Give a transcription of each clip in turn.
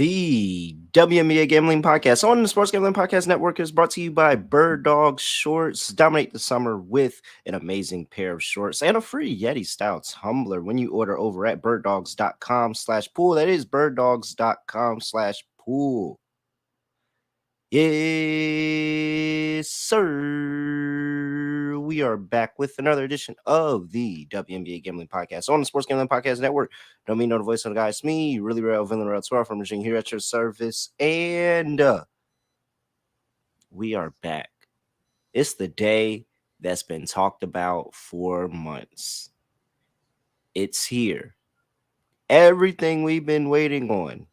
The WNBA Gambling Podcast on the Sports Gambling Podcast Network is brought to you by Bird Dog Shorts. Dominate the summer with an amazing pair of shorts and a free Yeti Style tumbler when you order over at birddogs.com/pool. That is birddogs.com/pool. Yes, sir. We are back with another edition of the WNBA Gambling Podcast on the Sports Gambling Podcast Network. Don't mean no the voice of the guy. It's me, really real villain real 12 from Virginia here at your service. And we are back. It's the day that's been talked about for months. It's here. Everything we've been waiting on.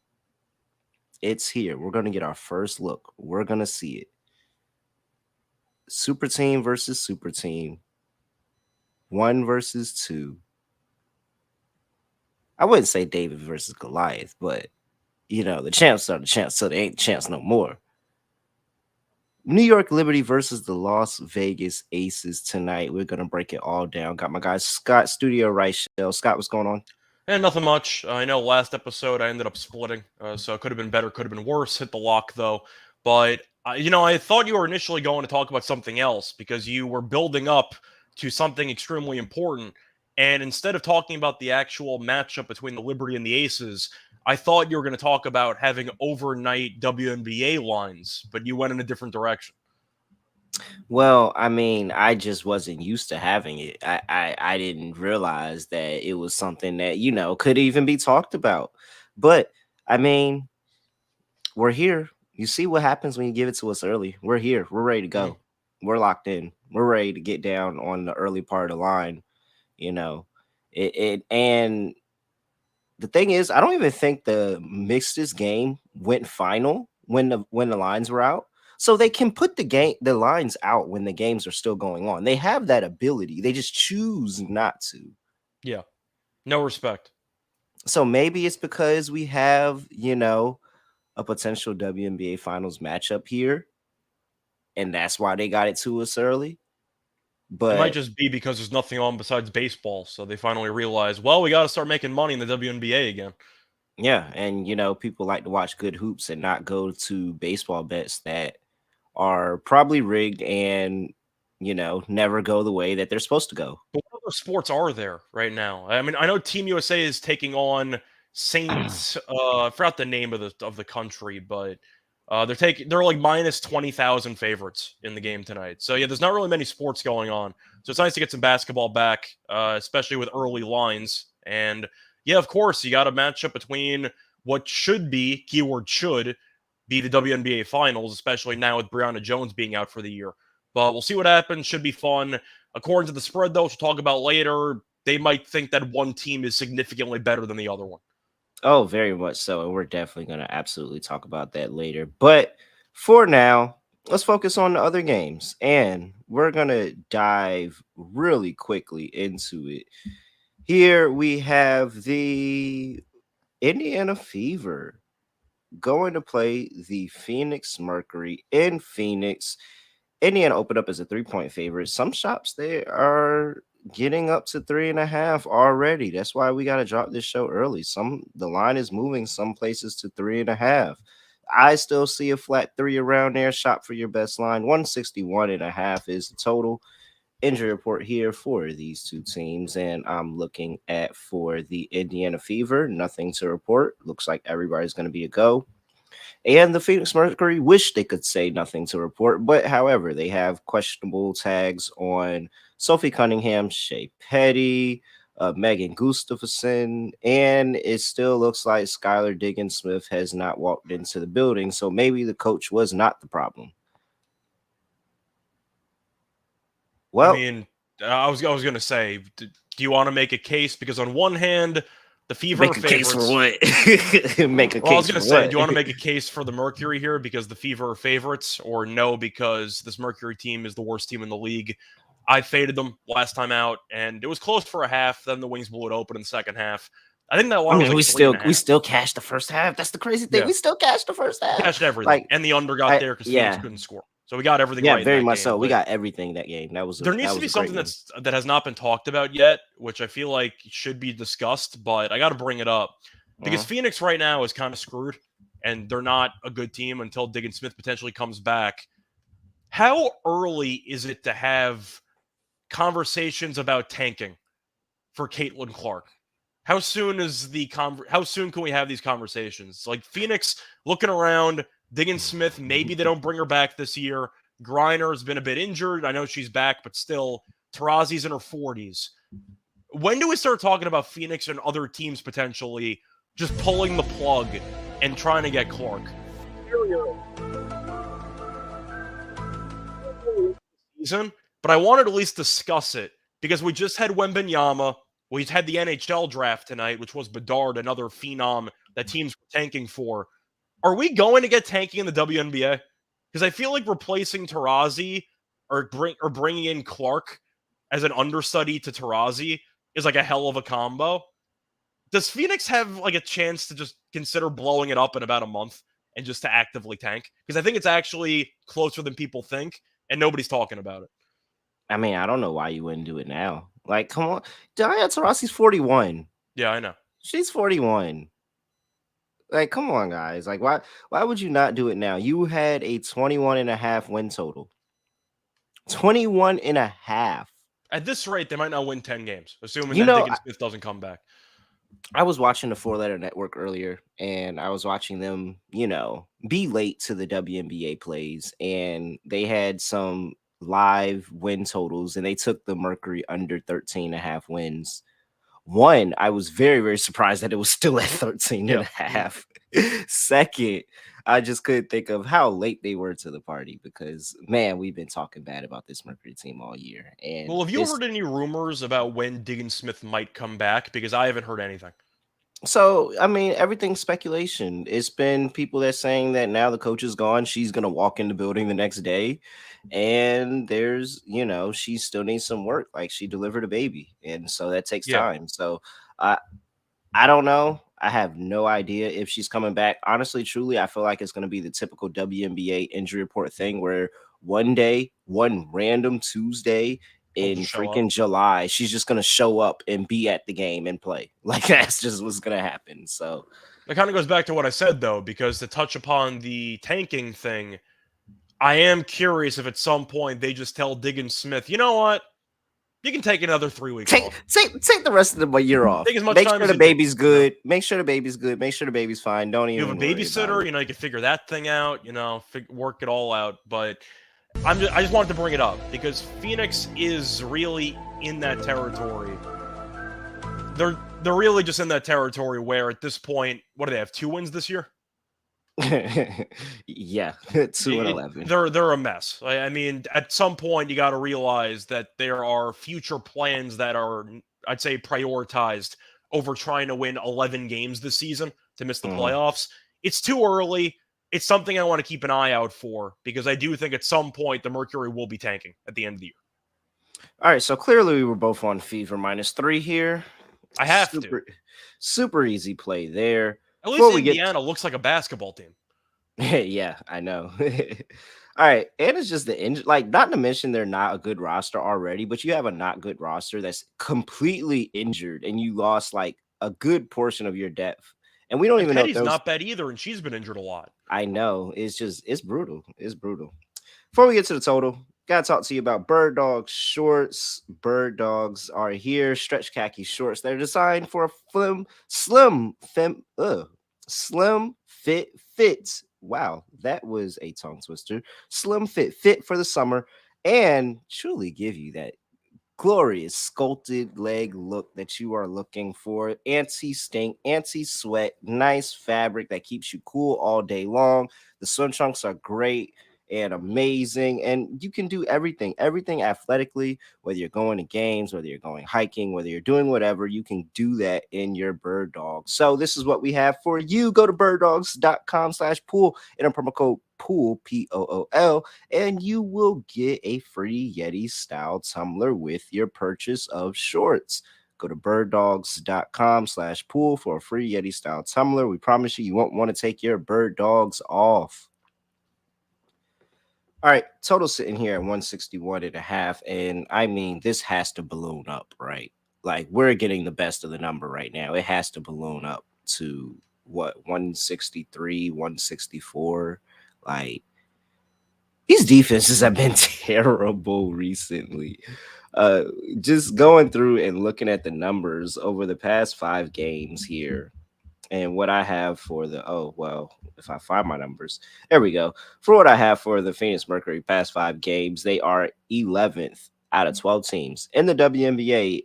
It's here. We're going to get our first look. We're going to see it. Super team versus super team. 1 versus 2. I wouldn't say David versus Goliath, but, you know, the champs are the champs, so they ain't champs no more. New York Liberty versus the Las Vegas Aces tonight. We're going to break it all down. Got my guy Scott, Studio Reichel. Scott, what's going on? And nothing much. I know last episode I ended up splitting, so it could have been better, could have been worse. Hit the lock, though. But, I thought you were initially going to talk about something else because you were building up to something extremely important. And instead of talking about the actual matchup between the Liberty and the Aces, I thought you were going to talk about having overnight WNBA lines, but you went in a different direction. Well, I mean, I just wasn't used to having it. I didn't realize that it was something that, could even be talked about. But, I mean, we're here. You see what happens when you give it to us early. We're here. We're ready to go. We're locked in. We're ready to get down on the early part of the line. And the thing is, I don't even think the mixed game went final when the lines were out. So they can put the lines out when the games are still going on. They have that ability. They just choose not to. Yeah. No respect. So maybe it's because we have, a potential WNBA finals matchup here. And that's why they got it to us early. But it might just be because there's nothing on besides baseball. So they finally realize, well, we got to start making money in the WNBA again. Yeah. And, people like to watch good hoops and not go to baseball bets that are probably rigged and, never go the way that they're supposed to go. But what other sports are there right now? I mean, I know Team USA is taking on Saints. I forgot the name of the country, but they're like minus 20,000 favorites in the game tonight. So yeah, there's not really many sports going on. So it's nice to get some basketball back, especially with early lines. And yeah, of course, you got a matchup between what should be, keyword should, be the WNBA finals, especially now with Brianna Jones being out for the year. But we'll see what happens. Should be fun. According to the spread, though, which we'll talk about later, they might think that one team is significantly better than the other one. Oh, very much so. And we're definitely going to absolutely talk about that later. But for now, let's focus on the other games. And we're going to dive really quickly into it. Here we have the Indiana Fever going to play the Phoenix Mercury in Phoenix. Indiana opened up as a 3-point favorite. Some shops, they are getting up to 3.5 already. That's why we got to drop this show early. The line is moving some places to 3.5. I still see a flat 3 around there. Shop for your best line. 161.5 is the total. Injury report here for these two teams, and I'm looking at for the Indiana Fever. Nothing to report. Looks like everybody's going to be a go. And the Phoenix Mercury wish they could say nothing to report, but however, they have questionable tags on Sophie Cunningham, Shea Petty, Megan Gustafson, and it still looks like Skylar Diggins-Smith has not walked into the building, so maybe the coach was not the problem. Well, I mean, I was going to say, do you want to make a case? Because on one hand, the Fever make a favorites. Case for what? Make a case. I was going to say, what? do you want to make a case for the Mercury here because the Fever are favorites, or no, because this Mercury team is the worst team in the league? I faded them last time out, and it was close for a half. Then the Wings blew it open in the second half. I think that line was like we still cashed the first half. That's the crazy thing. Yeah. We still cashed the first half. Cashed everything, and the under got there because Phoenix couldn't score. So we got everything right. Yeah, very much so. We got everything that game. There needs to be something that has not been talked about yet, which I feel like should be discussed, but I got to bring it up because Phoenix right now is kind of screwed, and they're not a good team until Diggin Smith potentially comes back. How early is it to have conversations about tanking for Caitlin Clark? How soon is how soon can we have these conversations? Like Phoenix looking around, Diggin Smith, maybe they don't bring her back this year. Griner has been a bit injured. I know she's back, but still, Tarazi's in her 40s. When do we start talking about Phoenix and other teams potentially just pulling the plug and trying to get Clark? Season, but I wanted to at least discuss it because we just had Wembanyama. We had the NHL draft tonight, which was Bedard, another phenom that teams were tanking for. Are we going to get tanking in the WNBA? Because I feel like replacing Tarazi or bringing in Clark as an understudy to Tarazi is like a hell of a combo. Does Phoenix have like a chance to just consider blowing it up in about a month and just to actively tank? Because I think it's actually closer than people think, and nobody's talking about it. I mean, I don't know why you wouldn't do it now. Like, come on. Diana Taurasi's 41. Yeah, I know. She's 41. Like, come on, guys. Like, why would you not do it now? You had a 21.5 win total. 21.5. At this rate, they might not win 10 games, assuming You that know, Diggin Smith doesn't come back. I was watching the Four Letter Network earlier, and I was watching them, be late to the WNBA plays, and they had some live win totals, and they took the Mercury under 13.5 wins. One, I was very, very surprised that it was still at 13.5. Second, I just couldn't think of how late they were to the party because, man, we've been talking bad about this Mercury team all year. And Well, have you heard any rumors about when Diggin Smith might come back? Because I haven't heard anything. So, I mean, everything's speculation. It's been people that saying that now the coach is gone, she's going to walk in the building the next day. And there's, she still needs some work. Like she delivered a baby. And so that takes time. So I don't know. I have no idea if she's coming back. Honestly, truly, I feel like it's going to be the typical WNBA injury report thing where one day, one random Tuesday, in freaking July, she's just gonna show up and be at the game and play. Like that's just what's gonna happen. So that kind of goes back to what I said though, because to touch upon the tanking thing, I am curious if at some point they just tell Diggin Smith, you know what? You can take another 3 weeks off. Take the rest of the year off. Take as much Make time sure as the you baby's need, good. Make sure the baby's good. Make sure the baby's fine. Don't even. You have a babysitter. You can figure that thing out. Work it all out. But I just wanted to bring it up because Phoenix is really in that territory. They're really just in that territory where at this point, what do they have? 2 wins this year? Yeah, 2-11. They're a mess. I mean, at some point you got to realize that there are future plans that are, I'd say, prioritized over trying to win 11 games this season to miss the playoffs. It's too early. It's something I want to keep an eye out for because I do think at some point the Mercury will be tanking at the end of the year. All right, so clearly we were both on Fever -3 here. I have super easy play there. At least Indiana looks like a basketball team. Yeah, I know. All right, and it's just the injury. Like, not to mention they're not a good roster already, but you have a not good roster that's completely injured, and you lost like a good portion of your depth. And we don't even know. Teddy's not bad either, and she's been injured a lot. I know. It's brutal. It's brutal. Before we get to the total, gotta talk to you about Bird Dog shorts. Bird Dogs are here. Stretch khaki shorts. They're designed for a slim fit. Wow, that was a tongue twister. Slim fit for the summer, and truly give you that glorious sculpted leg look that you are looking for. Anti-stink, anti-sweat, nice fabric that keeps you cool all day long. The swim trunks are great and amazing, and you can do everything athletically, whether you're going to games, whether you're going hiking, whether you're doing whatever, you can do that in your Bird Dog. So this is what we have for you. Go to birddogs.com/pool, enter promo code POOL, POOL, and you will get a free Yeti style tumbler with your purchase of shorts. Go to birddogs.com/pool for a free Yeti style tumbler. We promise you won't want to take your Bird Dogs off. All right, total sitting here at 161.5. And I mean, this has to balloon up, right? Like, we're getting the best of the number right now. It has to balloon up to what, 163, 164. Like, these defenses have been terrible recently. Uh, just going through and looking at the numbers over the past 5 games here, and what I have for the if I find my numbers, there we go. For what I have for the Phoenix Mercury past 5 games, they are 11th out of 12 teams in the WNBA,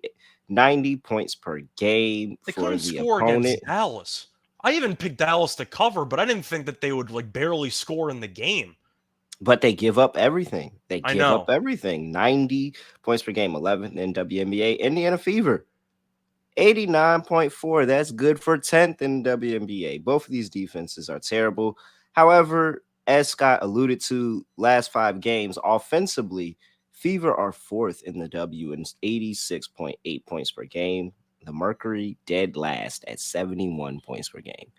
90 points per game They for couldn't the score opponent, against Dallas. I even picked Dallas to cover, but I didn't think that they would like barely score in the game. but they give up everything. They I give up know. everything. 90 points per game, 11th in WNBA. Indiana Fever, 89.4. That's good for 10th in WNBA. Both of these defenses are terrible. However, as Scott alluded to, last 5 games offensively, Fever are 4th in the W and 86.8 points per game. The Mercury dead last at 71 points per game.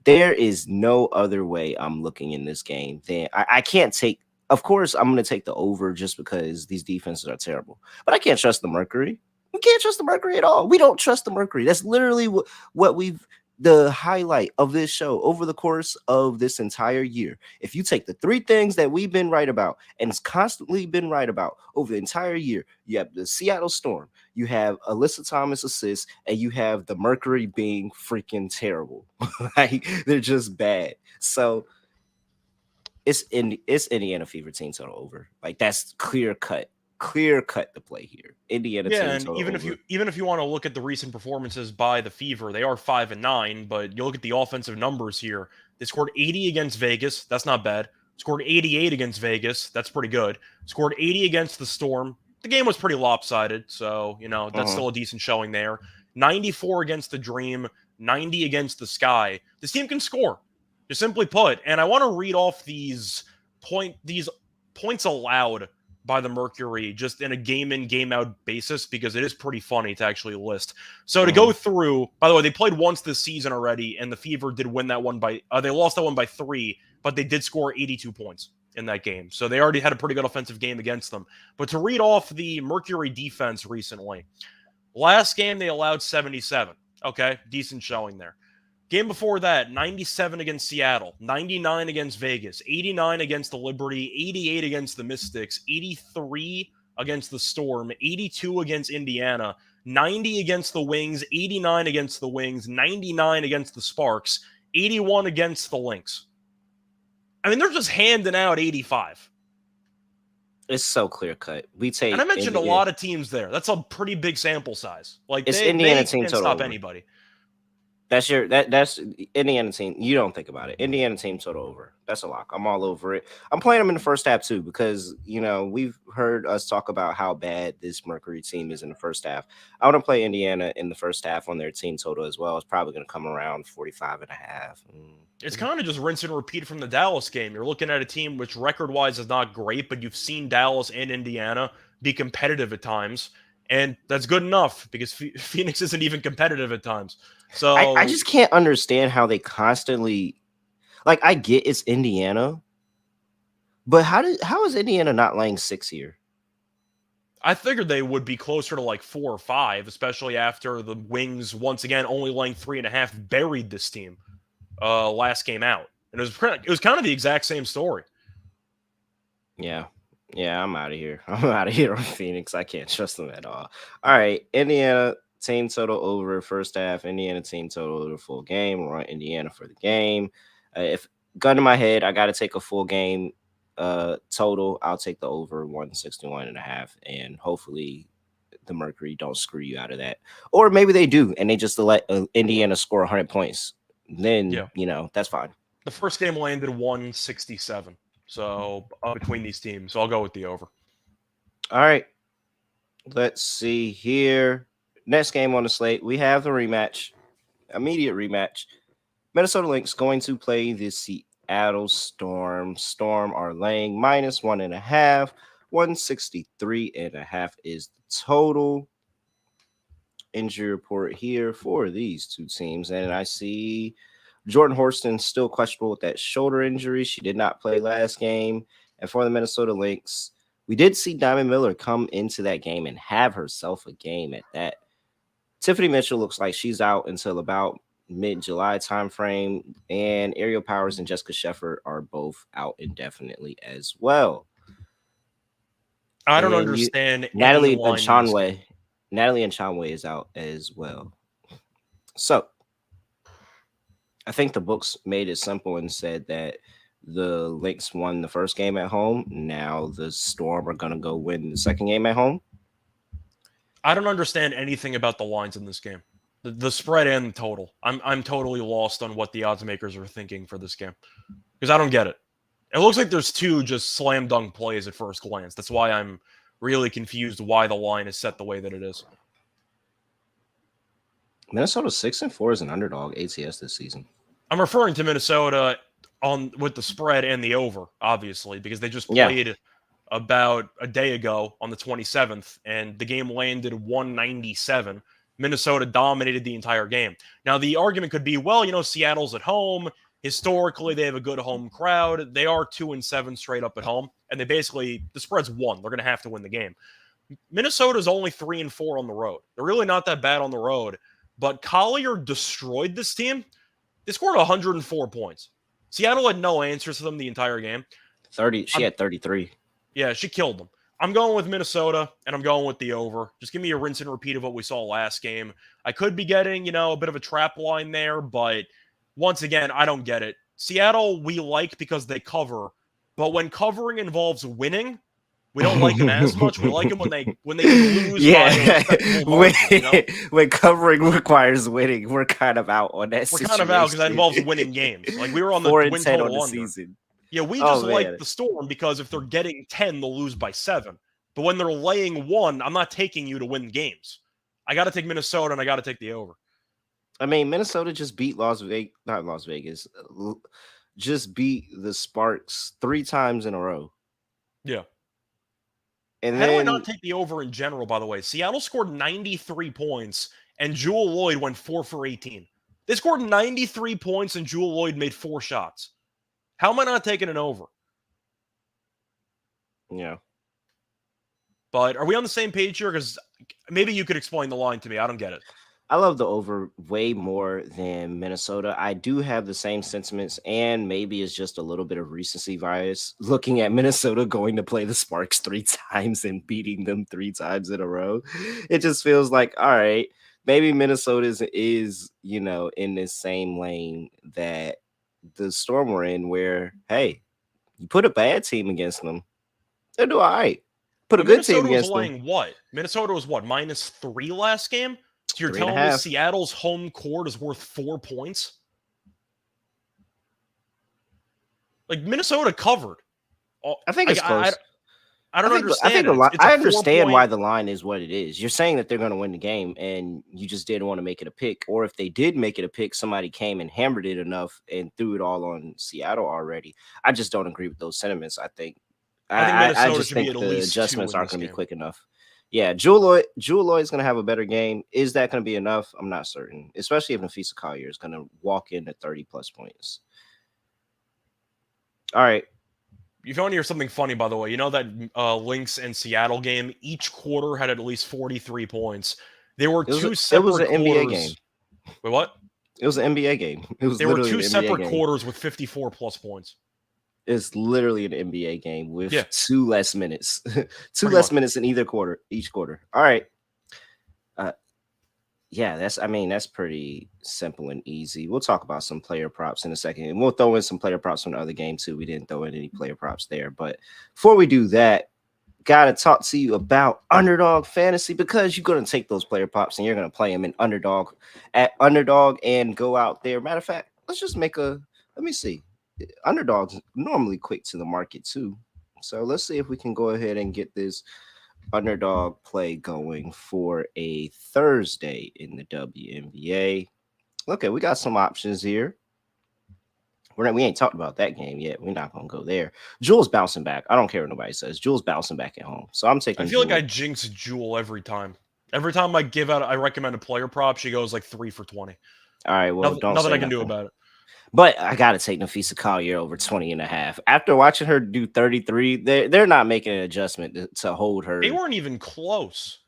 There is no other way I'm looking in this game than I can't take. Of course, I'm going to take the over just because these defenses are terrible, but I can't trust the Mercury. We can't trust the Mercury at all. We don't trust the Mercury. That's literally what we've the highlight of this show over the course of this entire year. If you take the 3 things that we've been right about and it's constantly been right about over the entire year, you have the Seattle Storm, you have Alyssa Thomas assists, and you have the Mercury being freaking terrible. Like, they're just bad. So it's Indiana Fever team total over. Like, that's clear cut the play here. Indiana Yeah, team and total over. even if you want to look at the recent performances by the Fever, they are 5-9. But you look at the offensive numbers here. They scored 80 against Vegas. That's not bad. Scored 88 against Vegas. That's pretty good. Scored 80 against the Storm. The game was pretty lopsided, so that's Uh-huh. still a decent showing there. 94 against the Dream. 90 against the Sky. This team can score, just simply put. And I want to read off these points allowed by the Mercury just in a game in, game out basis because it is pretty funny to actually list. So to go through, by the way, they played once this season already, and the Fever did win that one they lost that one by 3, but they did score 82 points in that game. So they already had a pretty good offensive game against them. But to read off the Mercury defense recently, last game they allowed 77. Okay, decent showing there. Game before that, 97 against Seattle, 99 against Vegas, 89 against the Liberty, 88 against the Mystics, 83 against the Storm, 82 against Indiana, 90 against the Wings, 89 against the Wings, 99 against the Sparks, 81 against the Lynx. I mean, they're just handing out 85. It's so clear cut. We take, and I mentioned a lot of teams there. That's a pretty big sample size. Like, it's they Indiana team can't total stop over. anybody. That's Indiana team. You don't think about it. Indiana team total over. That's a lock. I'm all over it. I'm playing them in the first half too because we've heard us talk about how bad this Mercury team is in the first half. I want to play Indiana in the first half on their team total as well. It's probably going to come around 45.5. It's kind of just rinse and repeat from the Dallas game. You're looking at a team which record-wise is not great, but you've seen Dallas and Indiana be competitive at times, and that's good enough because Phoenix isn't even competitive at times. So I just can't understand how they constantly, like, I get it's Indiana, but how is Indiana not laying 6 here? I figured they would be closer to like 4 or 5, especially after the Wings once again only laying 3.5 buried this team last game out, and it was kind of the exact same story. Yeah, I'm out of here. I'm out of here on Phoenix. I can't trust them at all. All right, Indiana team total over first half. Indiana team total over full game. We're on Indiana for the game. If gun to my head, I got to take a full game total. I'll take the over 161.5, and hopefully the Mercury don't screw you out of that, or maybe they do, and they just let Indiana score 100 points. Then that's fine. The first game landed 167. So between these teams, so I'll go with the over. All right, let's see here. Next game on the slate, we have the rematch, immediate rematch. Minnesota Lynx going to play the Seattle Storm. Storm are laying -1.5. 163.5 is the total. Injury report here for these two teams, and I see Jordan Horston still questionable with that shoulder injury. She did not play last game. And for the Minnesota Lynx, we did see Diamond Miller come into that game and have herself a game at that. Tiffany Mitchell looks like she's out until about mid-July timeframe, and Ariel Powers and Jessica Sheffer are both out indefinitely as well. I don't And you, understand any Natalie line in this Chanway, game. Natalie Chanway is out as well. So I think the books made it simple and said that the Lynx won the first game at home. Now the Storm are gonna go win the second game at home. I don't understand anything about the lines in this game. The spread and the total. I'm totally lost on what the odds makers are thinking for this game because I don't get it. It looks like there's two just slam dunk plays at first glance. That's why I'm really confused why the line is set the way that it is. Minnesota 6-4 is an underdog ATS this season. I'm referring to Minnesota on with the spread and the over, obviously, because they just played about a day ago on the 27th, and the game landed 197. Minnesota dominated the entire game. Now, the argument could be, well, Seattle's at home. Historically, they have a good home crowd. They are 2-7 straight up at home, and the spread's 1. They're going to have to win the game. Minnesota's only 3-4 on the road. They're really not that bad on the road, but Collier destroyed this team. They scored 104 points. Seattle had no answers to them the entire game. 30. She had 33. Yeah, she killed them. I'm going with Minnesota, and I'm going with the over. Just give me a rinse and repeat of what we saw last game. I could be getting, a bit of a trap line there, but once again, I don't get it. Seattle, we like because they cover, but when covering involves winning, we don't like them as much. We like them when they lose by a respectable margin, when covering requires winning, we're kind of out on that. We're kind of out because that involves winning games. Like we were on the 4-10 total on the under. season. Yeah, we just like the Storm because if they're getting 10, they'll lose by 7. But when they're laying 1, I'm not taking you to win games. I got to take Minnesota and I got to take the over. I mean, Minnesota just beat not Las Vegas, just beat the Sparks 3 times in a row. Yeah. And How do I not take the over in general, by the way? Seattle scored 93 points and Jewel Lloyd went 4 for 18. They scored 93 points and Jewel Lloyd made 4 shots. How am I not taking an over? Yeah. But are we on the same page here? Because maybe you could explain the line to me. I don't get it. I love the over way more than Minnesota. I do have the same sentiments, and maybe it's just a little bit of recency bias looking at Minnesota going to play the Sparks 3 times and beating them 3 times in a row. It just feels like, all right, maybe Minnesota is in this same lane that the Storm were in, where, hey, you put a bad team against them, they'll do all right. Put a good team against them. What? Minnesota was what? -3 last game? So you're telling me Seattle's home court is worth 4 points? Like Minnesota covered. I think it's close. I don't understand. I understand why the line is what it is. You're saying that they're going to win the game, and you just didn't want to make it a pick. Or if they did make it a pick, somebody came and hammered it enough and threw it all on Seattle already. I just don't agree with those sentiments. I think Minnesota should be at the least adjustments 2 in aren't this going to be game. quick enough. Yeah, Jewel Lloyd is going to have a better game. Is that going to be enough? I'm not certain, especially if Nafisa Collier is going to walk in at 30-plus points. All right. You found here something funny, by the way. You know that Lynx and Seattle game, each quarter had at least 43 points. There were two separate quarters. It was an NBA game. Wait, what? It was an NBA game. There were 2 separate quarters with 54-plus points. It's literally an NBA game with 2 less minutes. Less minutes in each quarter. All right. That's pretty simple and easy. We'll talk about some player props in a second. And we'll throw in some player props from the other game too. We didn't throw in any player props there. But before we do that, gotta talk to you about Underdog Fantasy, because you're gonna take those player props and you're gonna play them in Underdog and go out there. Matter of fact, let me see. Underdog's normally quick to the market too. So let's see if we can go ahead and get this Underdog play going for a Thursday in the WNBA. Okay, we got some options here. We ain't talked about that game yet. We're not gonna go there. Jewel's bouncing back. I don't care what nobody says. Jewel's bouncing back at home. So I'm taking. I feel like I jinx Jewel every time. Every time I recommend a player prop, she goes like 3 for 20. All right, well, nothing I can do about it. But I got to take Nafisa Collier over 20.5. After watching her do 33, they're not making an adjustment to hold her. They weren't even close.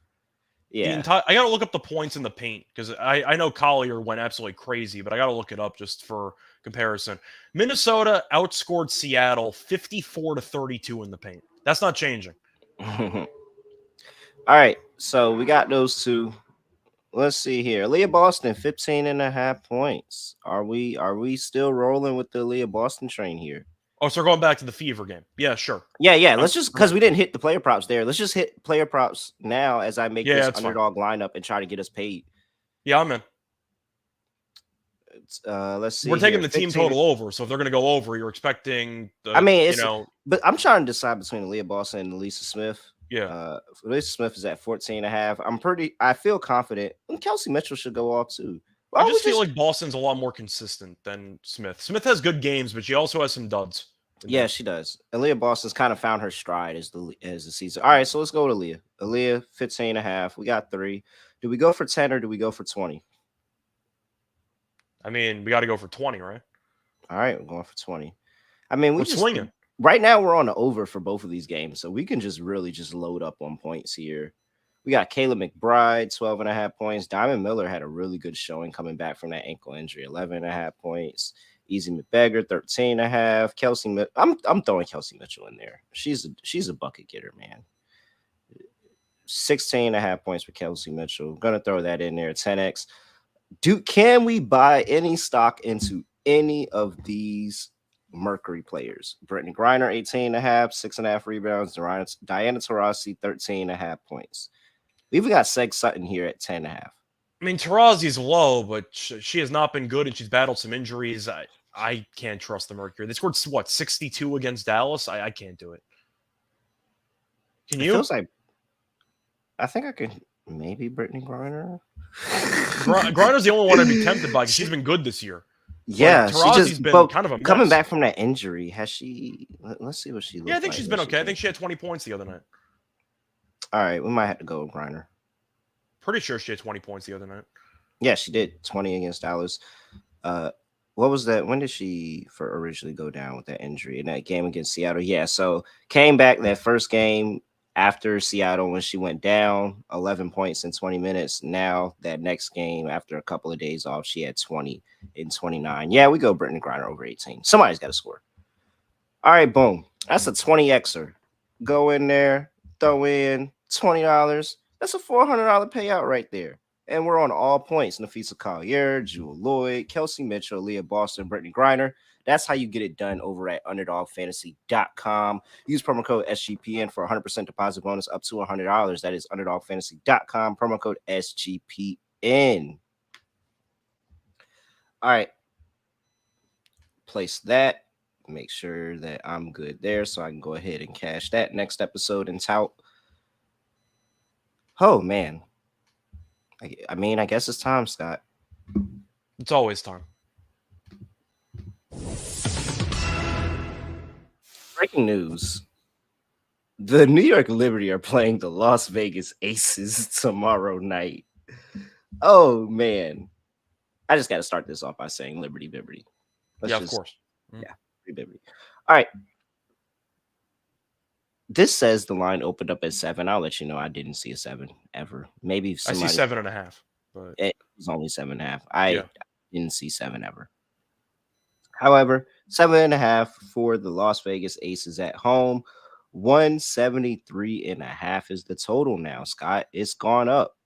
The Yeah. entire I gotta look up the points in the paint because I know Collier went absolutely crazy, but I gotta look it up just for comparison. Minnesota outscored Seattle 54-32 in the paint. That's not changing. All right. So we got those two. Let's see here. Leah Boston, 15 and a half points. Are we still rolling with the Leah Boston train here? Oh, so we're going back to the Fever game. Yeah, sure. Yeah. I'm Let's just because we didn't hit the player props there. Let's just hit player props now as I make Yeah, this that's fine. underdog lineup and try to get us paid. Yeah, I'm in. Let's see. We're taking here. the team 15 total over, so if they're gonna go over, you're expecting I the mean, but I'm trying to decide between Leah Boston and Lisa Smith. yeah. Lisa Smith is at 14 and a half. I feel confident. And Kelsey Mitchell should go off too. I Why don't we just feel like Boston's a lot more consistent than Smith. Smith has good games, but she also has some duds. Yeah, she does. Aaliyah Boston's kind of found her stride as the season. All right, so let's go to Aaliyah. Aaliyah, 15 and a half. We got 3. Do we go for 10 or do we go for 20? I mean, we got to go for 20, right? All right, we're going for 20. I mean, We're swinging. Right now we're on the over for both of these games, so we can just really just load up on points here. We got Kayla McBride, 12 and a half points. Diamond Miller had a really good showing coming back from that ankle injury, 11 and a half points. Easy McBeggar, 13 and a half. Kelsey, I'm throwing Kelsey Mitchell in there. She's a bucket getter, man. 16 and a half points for Kelsey Mitchell. Gonna throw that in there, 10x. Can we buy any stock into any of these Mercury players? Brittney Griner, 18 and a half, 6.5 rebounds. Diana Taurasi, 13 and a half points. We even got Seg Sutton here at 10 and a half. I mean, Tarazi's low, but she has not been good, and she's battled some injuries. I can't trust the Mercury. They scored, what, 62 against Dallas? I can't do it. Can you? It feels like I think I could maybe Brittney Griner. Griner's the only one I'd be tempted by because she's been good this year. Yeah, Tarazi's been kind of a mess. Coming back from that injury. Has she? Let's see what she looks like. Yeah, I think she's been okay. I think she had 20 points the other night. All right, we might have to go with Griner. Pretty sure she had 20 points the other night. Yeah, she did. 20 against Dallas. What was that? When did she originally go down with that injury in that game against Seattle? Yeah, so came back that first game after Seattle when she went down, 11 points in 20 minutes. Now that next game after a couple of days off, she had 20 in 29. Yeah, we go Brittney Griner over 18. Somebody's got to score. All right, boom. That's a 20xer. Go in there, throw in $20. That's a $400 payout right there. And we're on all points. Nafisa Collier, Jewel Lloyd, Kelsey Mitchell, Leah Boston, Brittney Griner. That's how you get it done over at UnderdogFantasy.com. Use promo code SGPN for 100% deposit bonus up to $100. That is UnderdogFantasy.com. Promo code SGPN. All right. Place that. Make sure that I'm good there so I can go ahead and cash that next episode and tout. Oh, man. I mean, I guess it's time, Scott. It's always time. Breaking news. The New York Liberty are playing the Las Vegas Aces tomorrow night. Oh, man. I just got to start this off by saying Liberty Bibberty. Of course. Yeah, Liberty. All right. This says the line opened up at 7. I'll let you know I didn't see a 7 ever. Maybe I see 7.5. But it was only 7.5. I didn't see 7 ever. However, 7.5 for the Las Vegas Aces at home. 173.5 is the total now, Scott. It's gone up.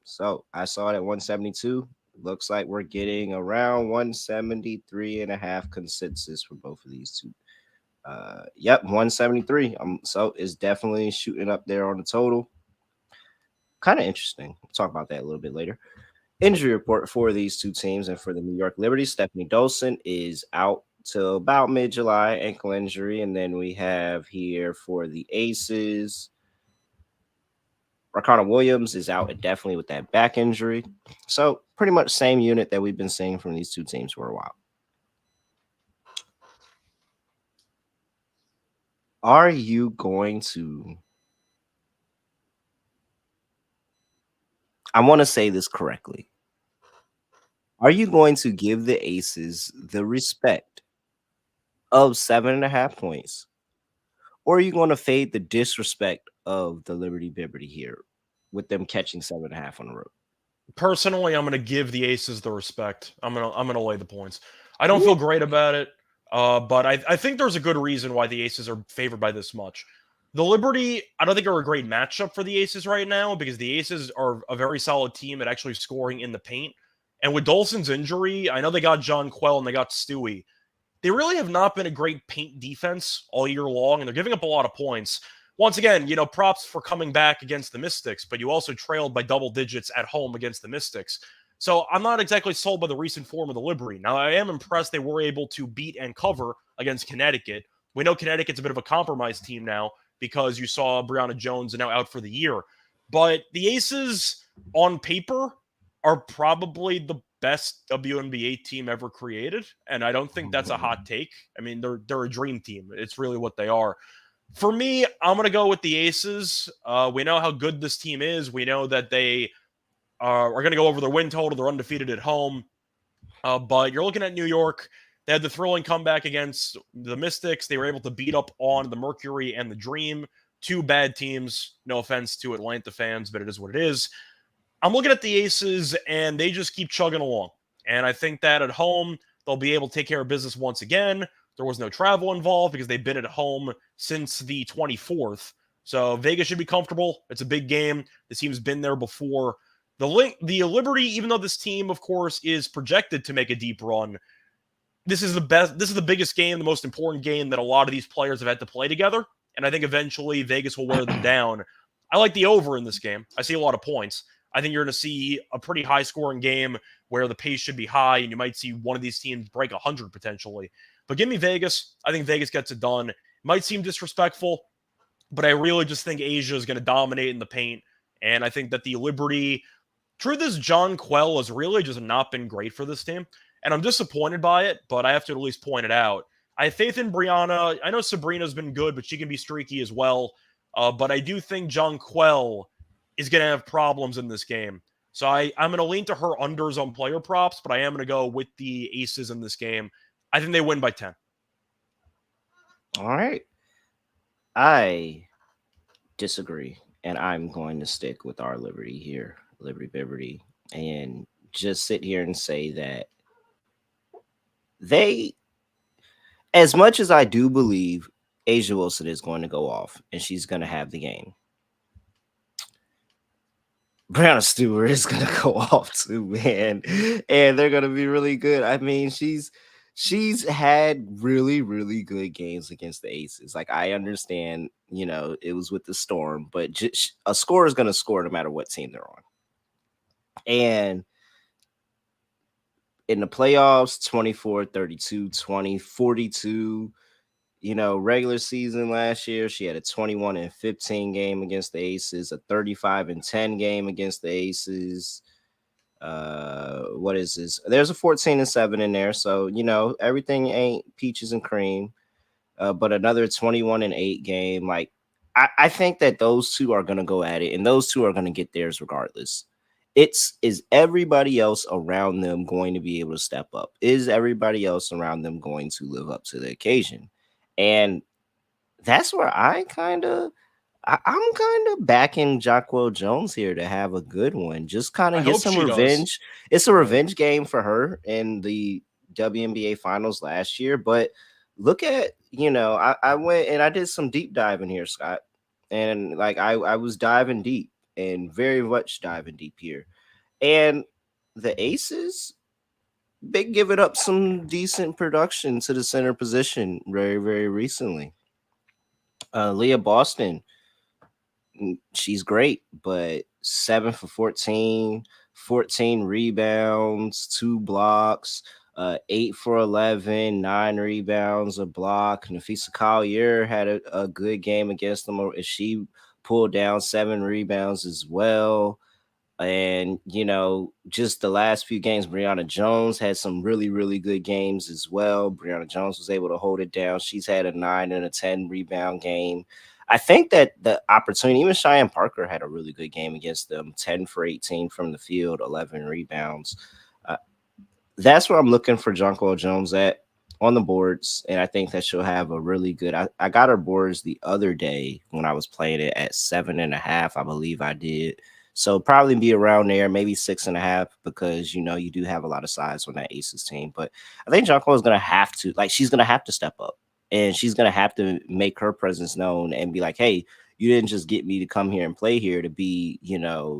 So I saw it at 172. Looks like we're getting around 173.5 consensus for both of these two. Yep, 173. So it's definitely shooting up there on the total. Kind of interesting. We'll talk about that a little bit later. Injury report for these two teams and for the New York Liberty. Stephanie Dolson is out till about mid-July, ankle injury. And then we have here for the Aces, Rakana Williams is out indefinitely with that back injury. So pretty much same unit that we've been seeing from these two teams for a while. Are you going to... I want to say this correctly. Are you going to give the Aces the respect of 7.5 points? Or are you going to fade the disrespect of the Liberty Bibberty here? with them catching 7.5 on the road. Personally, I'm going to give the Aces the respect. I'm gonna lay the points. I don't Yeah. feel great about it, but I think there's a good reason why the Aces are favored by this much. The Liberty, I don't think are a great matchup for the Aces right now because the Aces are a very solid team at actually scoring in the paint. And with Dolson's injury, I know they got John Quell and they got Stewie. They really have not been a great paint defense all year long, and they're giving up a lot of points. Once again, props for coming back against the Mystics, but you also trailed by double digits at home against the Mystics. So I'm not exactly sold by the recent form of the Liberty. Now, I am impressed they were able to beat and cover against Connecticut. We know Connecticut's a bit of a compromised team now because you saw Brianna Jones now out for the year. But the Aces, on paper, are probably the best WNBA team ever created, and I don't think that's a hot take. I mean, they're a dream team. It's really what they are. For me, I'm going to go with the Aces. We know how good this team is. We know that they are going to go over their win total. They're undefeated at home. But you're looking at New York. They had the thrilling comeback against the Mystics. They were able to beat up on the Mercury and the Dream. Two bad teams. No offense to Atlanta fans, but it is what it is. I'm looking at the Aces, and they just keep chugging along. And I think that at home, they'll be able to take care of business once again. There was no travel involved because they've been at home since the 24th. So Vegas should be comfortable. It's a big game. This team's been there before. The Liberty, even though this team, of course, is projected to make a deep run, this is the biggest game, the most important game that a lot of these players have had to play together. And I think eventually Vegas will wear them down. I like the over in this game. I see a lot of points. I think you're going to see a pretty high-scoring game where the pace should be high, and you might see one of these teams break 100 potentially. But give me Vegas. I think Vegas gets it done. It might seem disrespectful, but I really just think Asia is going to dominate in the paint. And I think that the Liberty, truth is, John Quell has really just not been great for this team. And I'm disappointed by it, but I have to at least point it out. I have faith in Brianna. I know Sabrina's been good, but she can be streaky as well. But I do think John Quell is going to have problems in this game. So I'm going to lean to her unders on player props, but I am going to go with the Aces in this game. I think they win by 10. All right. I disagree, and I'm going to stick with our Liberty here, Liberty, and just sit here and say that they, as much as I do believe Asia Wilson is going to go off and she's going to have the game, Brianna Stewart is going to go off too, man, and they're going to be really good. I mean, she's had really, really good games against the Aces. Like, I understand, it was with the Storm, but a score is going to score no matter what team they're on. And in the playoffs, 24, 32, 20, 42, regular season last year, she had a 21-15 game against the Aces, a 35-10 game against the Aces. What is this? There's a 14-7 in there, so everything ain't peaches and cream. But another 21-8 game. Like, I think that those two are gonna go at it, and those two are gonna get theirs regardless. Is everybody else around them going to be able to step up? Is everybody else around them going to live up to the occasion? And that's where I'm kind of backing Jacquel Jones here to have a good one. Just kind of get some revenge. It's a revenge game for her in the WNBA finals last year. But look at, I went and I did some deep diving here, Scott. And like I was diving deep and very much diving deep here. And the Aces, they give it up some decent production to the center position very, very recently. Leah Boston, she's great, but 7 for 14, 14 rebounds, 2 blocks, 8 for 11, 9 rebounds, a block. Nafisa Collier had a good game against them. She pulled down 7 rebounds as well. And, just the last few games, Brianna Jones had some really, really good games as well. Brianna Jones was able to hold it down. She's had a 9 and a 10 rebound game. I think that the opportunity, even Cheyenne Parker had a really good game against them, 10 for 18 from the field, 11 rebounds. That's where I'm looking for Jonquil Jones at on the boards, and I think that she'll have a really good. I got her boards the other day when I was playing it at 7.5, I believe I did. So probably be around there, maybe 6.5, because you do have a lot of size on that Aces team. But I think Jonquil is gonna have to, like, she's gonna have to step up, and she's gonna have to make her presence known and be like, hey, you didn't just get me to come here and play here to be,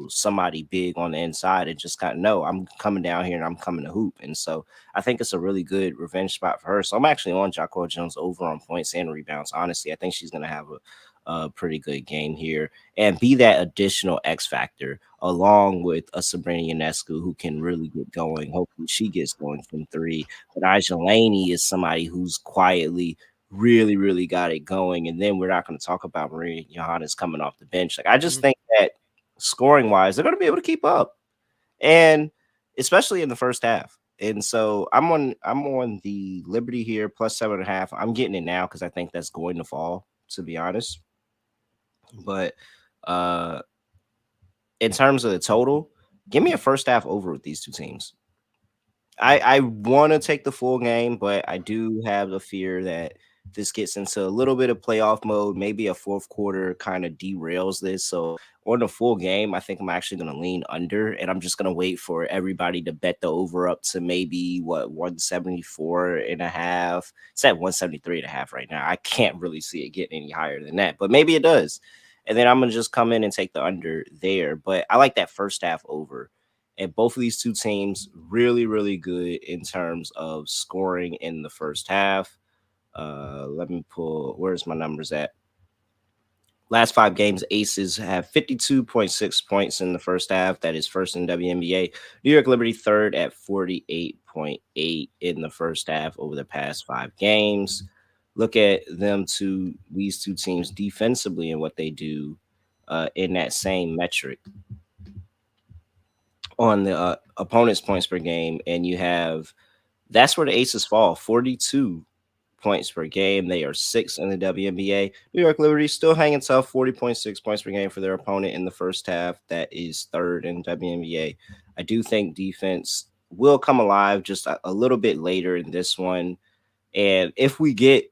somebody big on the inside, and just kind of no, I'm coming down here and I'm coming to hoop. And so I think it's a really good revenge spot for her. So I'm actually on Jonquil Jones over on points and rebounds. Honestly, I think she's gonna have a pretty good game here and be that additional X factor along with a Sabrina Ionescu who can really get going. Hopefully she gets going from three. But Aja Laney is somebody who's quietly really, really got it going. And then we're not going to talk about Maria Johannes coming off the bench. Like, I just think that scoring wise, they're going to be able to keep up. And especially in the first half. And so I'm on the Liberty here plus 7.5. I'm getting it now because I think that's going to fall, to be honest. But in terms of the total, give me a first half over with these two teams. I want to take the full game, but I do have the fear that this gets into a little bit of playoff mode. Maybe a fourth quarter kind of derails this. So on the full game, I think I'm actually going to lean under, and I'm just going to wait for everybody to bet the over up to maybe 174.5. It's at 173.5 right now. I can't really see it getting any higher than that, but maybe it does. And then I'm going to just come in and take the under there. But I like that first half over. And both of these two teams really, really good in terms of scoring in the first half. Let me pull, where's my numbers at? Last 5 games, Aces have 52.6 points in the first half. That is first in WNBA. New York Liberty third at 48.8 in the first half over the past 5 games. Look at these two teams defensively and what they do in that same metric on the opponent's points per game, and that's where the Aces fall, 42 points per game. They are 6th in the WNBA. New York Liberty still hanging tough, 40.6 points per game for their opponent in the first half. That is 3rd in WNBA. I do think defense will come alive just a little bit later in this one. And if we get,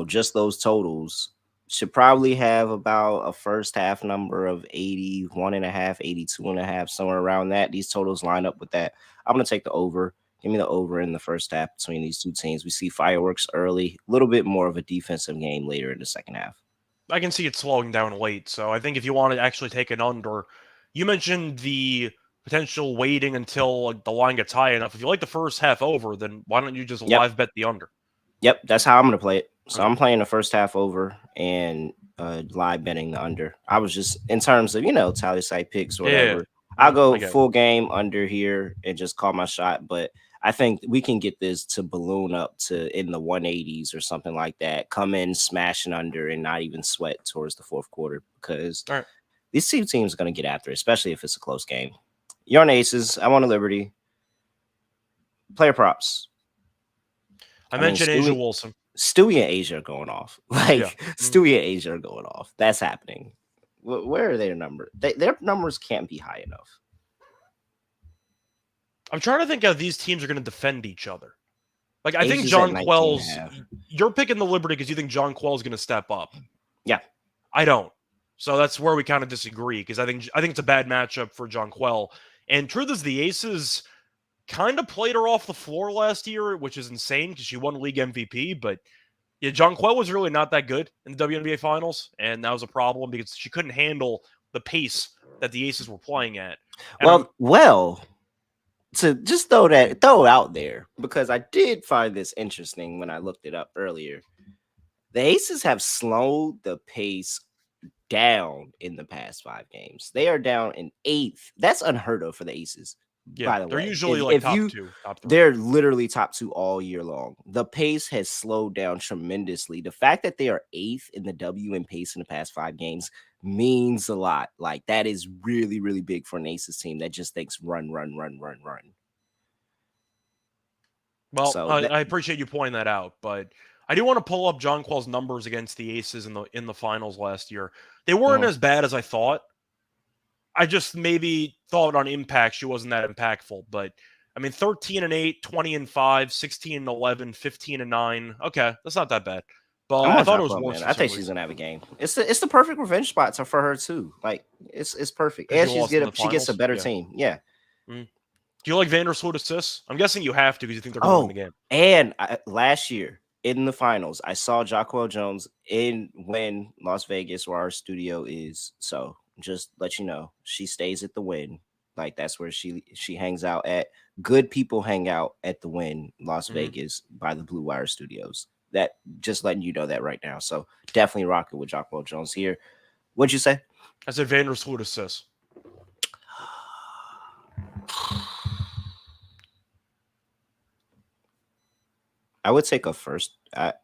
just those totals, should probably have about a first half number of 81.5, 82.5, somewhere around that. These totals line up with that. I'm going to take the over. Give me the over in the first half between these two teams. We see fireworks early, a little bit more of a defensive game later in the second half. I can see it slowing down late. So I think if you want to actually take an under, you mentioned the potential waiting until the line gets high enough. If you like the first half over, then why don't you just live bet the under? Yep, that's how I'm going to play it. So I'm playing the first half over and live betting the under. I was just, in terms of, tally site picks or whatever, Yeah. I'll go full game under here and just call my shot. But I think we can get this to balloon up to in the 180s or something like that. Come in, smashing under, and not even sweat towards the fourth quarter, because these two teams are going to get after it, especially if it's a close game. You're on Aces. I'm on a Liberty. Player props. I mentioned Asia Wilson. Stewie and Asia are going off. Stewie and Asia are going off. That's happening. Where are their numbers? Their numbers can't be high enough. I'm trying to think how these teams are going to defend each other. Like, I think Jonquil's. You're picking the Liberty because you think Jonquil is going to step up. Yeah, I don't. So that's where we kind of disagree, because I think it's a bad matchup for Jonquil. And truth is, the Aces kind of played her off the floor last year, which is insane because she won league MVP. But yeah, Jonquil was really not that good in the WNBA finals, and that was a problem because she couldn't handle the pace that the Aces were playing at. And to just throw it out there, because I did find this interesting when I looked it up earlier. The Aces have slowed the pace down in the past 5 games. They are down in 8th. That's unheard of for the Aces. Yeah, by the way, they're usually top 2, top 3. They're literally top 2 all year long. The pace has slowed down tremendously. The fact that they are 8th in the W in pace in the past 5 games means a lot. Like, that is really, really big for an Aces team that just thinks run. Well, so I appreciate you pointing that out, but I do want to pull up Jonquil's numbers against the Aces in the finals last year. They weren't as bad as I thought. I just maybe thought on impact she wasn't that impactful, but I mean 13-8, 20-5, 16-11, 15-9. Okay, that's not that bad. But I'm I on thought it was Jacqueline, worse man. for I some think she's reason gonna have a game. It's the perfect revenge spot for her too. Like it's perfect, because she and lost in the she gets a finals. better Yeah. team. Yeah. Mm. Do you like Vandersloot assists? I'm guessing you have to because you think they're going to win the Oh, game. and last year in the finals, I saw Jacqueline Jones in when Las Vegas, where our studio is. So just let you know, she stays at the Win. Like that's where she hangs out at. Good people hang out at the Win, Las Vegas, by the Blue Wire Studios. That just letting you know that right now. So definitely rocking with Jacqueline Jones here. What'd you say? I said Vandersloot assists. I would take a first.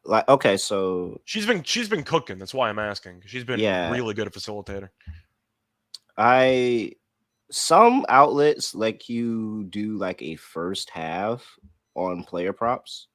Like okay, so She's been cooking. That's why I'm asking. She's been yeah, really good at facilitator. I some outlets let you do like a first half on player props.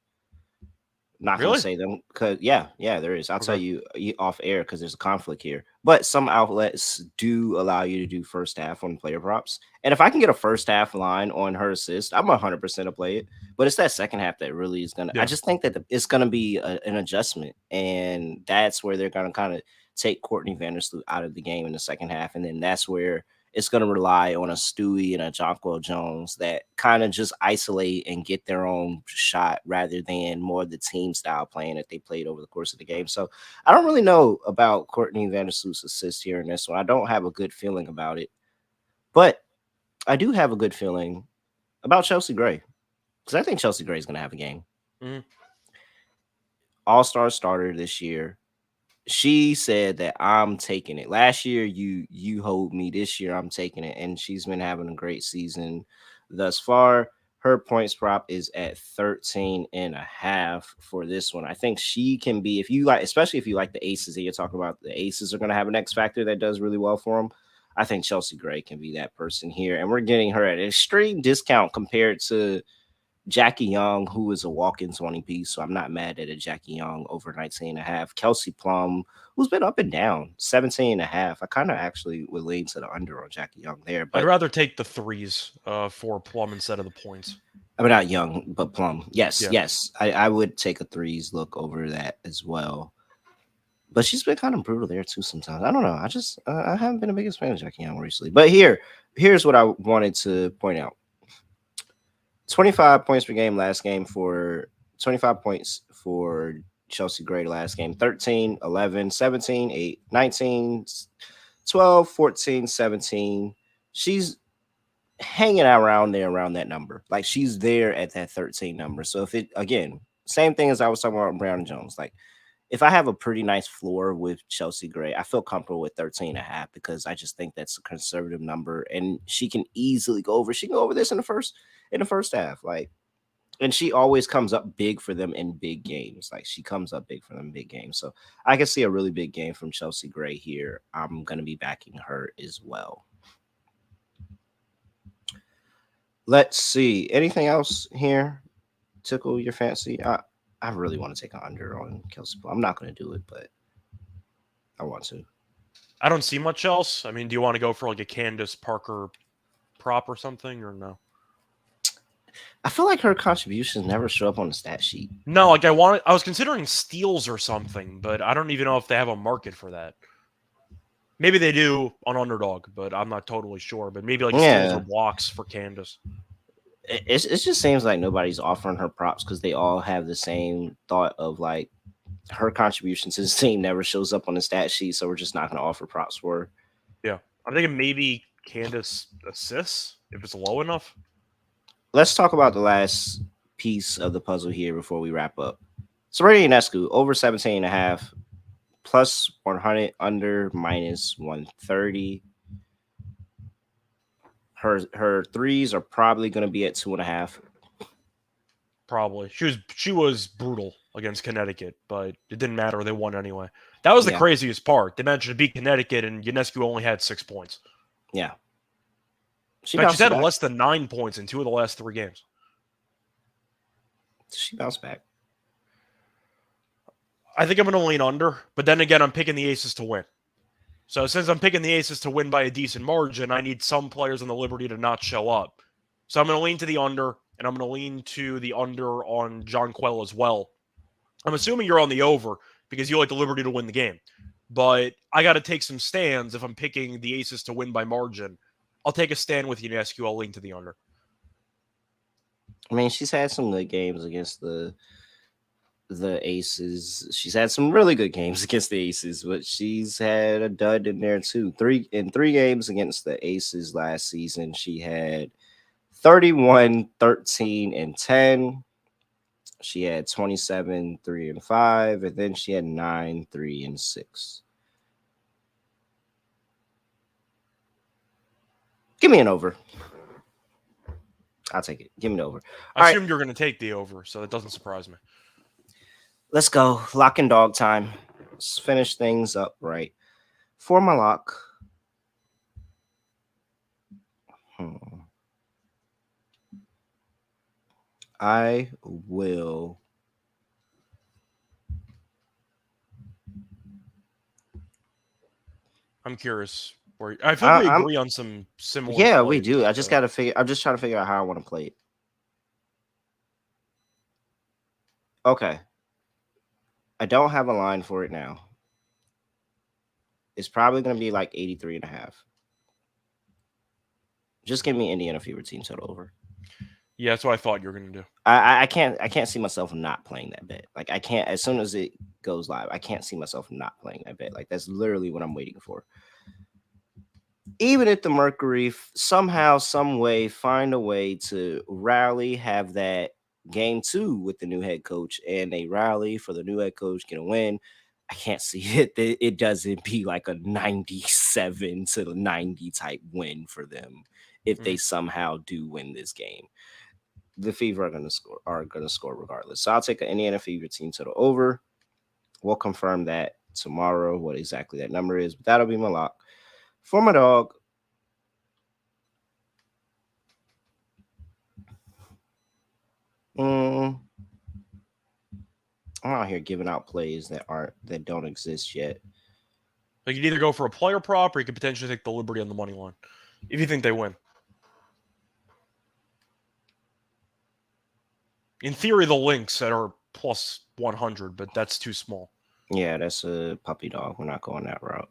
Not gonna Really? say them because yeah, there is. I'll tell Okay. you off air because there's a conflict here. But some outlets do allow you to do first half on player props. And if I can get a first half line on her assist, I'm 100% to play it. But it's that second half that really is gonna. I Yeah. just think that it's gonna be an adjustment, and that's where they're gonna kind of take Courtney Vandersloot out of the game in the second half, and then that's where it's going to rely on a Stewie and a Jonquil Jones that kind of just isolate and get their own shot rather than more of the team style playing that they played over the course of the game. So I don't really know about Courtney Vandersloot's assist here in this one. I don't have a good feeling about it, but I do have a good feeling about Chelsea Gray because I think Chelsea Gray is going to have a game. Mm-hmm. All-star starter this year. She said that I'm taking it. Last year you hold me. This year I'm taking it, and she's been having a great season thus far. Her points prop is at 13.5 for this one. I think she can be, if you like, especially if you like the aces that you're talking about, the aces are going to have an X factor that does really well for them. I think Chelsea Gray can be that person here, and we're getting her at an extreme discount compared to Jackie Young, who is a walk-in 20 piece, so I'm not mad at a Jackie Young over 19.5. Kelsey Plum, who's been up and down, 17.5. I kind of actually would lean to the under on Jackie Young there, I'd but rather take the threes for Plum instead of the points. I mean not Young, but Plum. Yes, Yeah. yes. I would take a threes look over that as well. But she's been kind of brutal there too sometimes. I don't know. I haven't been the biggest fan of Jackie Young recently. But here's what I wanted to point out. 25 points per game last game for 25 points for Chelsea Gray last game. 13, 11, 17, 8, 19, 12, 14, 17. She's hanging out around there around that number. Like she's there at that 13 number. So if it again, same thing as I was talking about Brown and Jones, like if I have a pretty nice floor with Chelsea Gray, I feel comfortable with 13.5 because I just think that's a conservative number and she can easily go over. She can go over this in the first half. Like, and she always comes up big for them in big games. Like she comes up big for them in big games. So I can see a really big game from Chelsea Gray here. I'm gonna be backing her as well. Let's see. Anything else here tickle your fancy? I really want to take an under on Kelsey Plum. I'm not going to do it, but I want to. I don't see much else. I mean, do you want to go for like a Candace Parker prop or something, or no? I feel like her contributions never show up on the stat sheet. No, like I was considering steals or something, but I don't even know if they have a market for that. Maybe they do on Underdog, but I'm not totally sure. But maybe like steals or blocks for Candace. It just seems like nobody's offering her props because they all have the same thought of like her contribution to the team never shows up on the stat sheet, so we're just not going to offer props for her. Yeah, I'm thinking maybe Candace assists if it's low enough. Let's talk about the last piece of the puzzle here before we wrap up. Serenity Ionescu over 17.5, plus 100, under minus 130. Her threes are probably going to be at 2.5. Probably she was brutal against Connecticut, but it didn't matter. They won anyway. That was the craziest part. They managed to beat Connecticut, and Ionescu only had 6 points. Yeah, she's had less than 9 points in 2 of the last 3 games. She bounced back. I think I'm going to lean under, but then again, I'm picking the Aces to win. So since I'm picking the Aces to win by a decent margin, I need some players on the Liberty to not show up. So I'm going to lean to the under, and I'm going to lean to the under on Jonquil as well. I'm assuming you're on the over because you like the Liberty to win the game. But I got to take some stands if I'm picking the Aces to win by margin. I'll take a stand with you and ask you. I'll lean to the under. I mean, she's had some good games against the Aces. She's had some really good games against the Aces, but she's had a dud in there too. Three games against the Aces last season. She had 31, 13, and 10. She had 27, 3, and 5, and then she had 9, 3, and 6. Give me an over. I'll take it. Give me an over. I assumed you were going to take the over, so that doesn't surprise me. Let's go. Lock and dog time. Let's finish things up right. For my lock. I will. I'm curious. I feel we agree on some similar. Yeah, we do. I just got to figure. I'm just trying to figure out how I want to play it. Okay. I don't have a line for it now. It's probably going to be like 83.5. Just give me Indiana Fever team total over. Yeah, that's what I thought you were going to do. I can't see myself not playing that bet. Like I can't, as soon as it goes live, I can't see myself not playing that bet. Like that's literally what I'm waiting for. Even if the Mercury somehow, some way, find a way to rally, have that game 2 with the new head coach, and they rally for the new head coach, get a win, I can't see it doesn't be like a 97 to 90 type win for them if they somehow do win this game. The Fever are going to score regardless. So I'll take an Indiana Fever team total over. We'll confirm that tomorrow, what exactly that number is, but that'll be my lock. For my dog, I'm out here giving out plays that don't exist yet. Like you'd either go for a player prop or you could potentially take the Liberty on the money line if you think they win. In theory, the Lynx are plus 100, but that's too small. Yeah, that's a puppy dog. We're not going that route.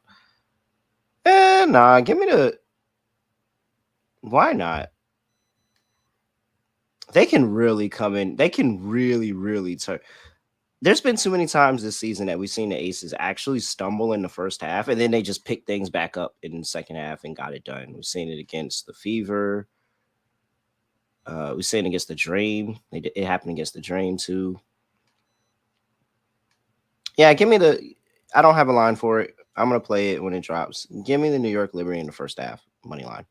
Nah, give me the. Why not? They can really come in. They can really, really turn. There's been too many times this season that we've seen the Aces actually stumble in the first half, and then they just pick things back up in the second half and got it done. We've seen it against the Fever. We've seen it against the Dream. It happened against the Dream too. Yeah, give me the. I don't have a line for it. I'm gonna play it when it drops. Give me the New York Liberty in the first half money line.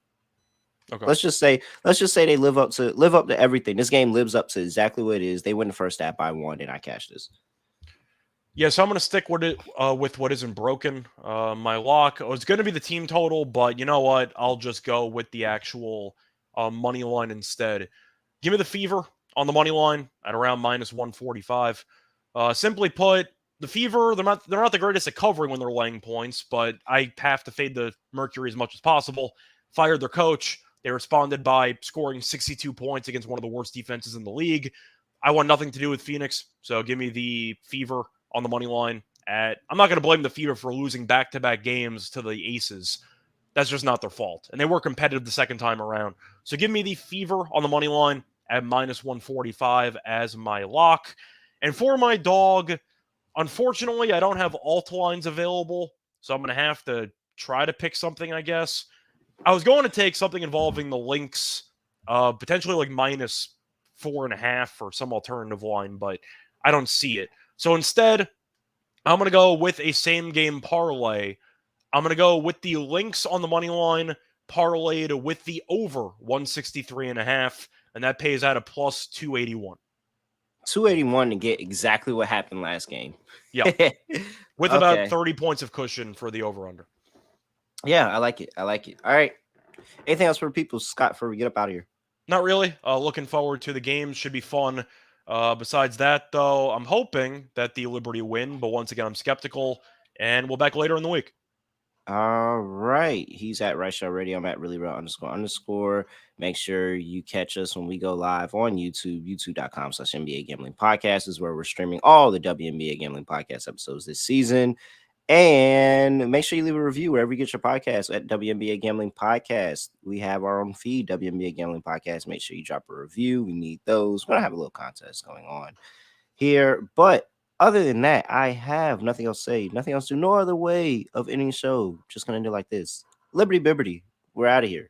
Okay. Let's just say they live up to everything. This game lives up to exactly what it is. They win the first half by 1, and I cash this. Yeah, so I'm going to stick with it with what isn't broken. My lock was going to be the team total, but you know what? I'll just go with the actual money line instead. Give me the Fever on the money line at around minus 145. Simply put, the Fever, they're not the greatest at covering when they're laying points, but I have to fade the Mercury as much as possible. Fired their coach. They responded by scoring 62 points against one of the worst defenses in the league. I want nothing to do with Phoenix, so give me the Fever on the money line. I'm not going to blame the Fever for losing back-to-back games to the Aces. That's just not their fault. And they were competitive the second time around. So give me the Fever on the money line at minus 145 as my lock. And for my dog, unfortunately, I don't have alt lines available, so I'm going to have to try to pick something, I guess. I was going to take something involving the Lynx, potentially like minus 4.5 or some alternative line, but I don't see it. So instead, I'm going to go with a same game parlay. I'm going to go with the Lynx on the money line, parlayed with the over 163.5, and that pays out a plus 281. 281 to get exactly what happened last game. Yeah. With about 30 points of cushion for the over-under. Yeah, I like it. All right. Anything else for people, Scott, before we get up out of here? Not really. Looking forward to the games. Should be fun. Besides that, though, I'm hoping that the Liberty win, but once again, I'm skeptical, and we'll back later in the week. All right. He's at Right Show Radio. I'm at really real __. Make sure you catch us when we go live on YouTube, youtube.com/NBA Gambling Podcast is where we're streaming all the WNBA Gambling Podcast episodes this season. And make sure you leave a review wherever you get your podcast at WNBA Gambling Podcast. We have our own feed, WNBA Gambling Podcast. Make sure you drop a review. We need those. We're going to have a little contest going on here. But other than that, I have nothing else to say, nothing else to do, no other way of ending the show. Just going to end it like this. Liberty Bibberty. We're out of here.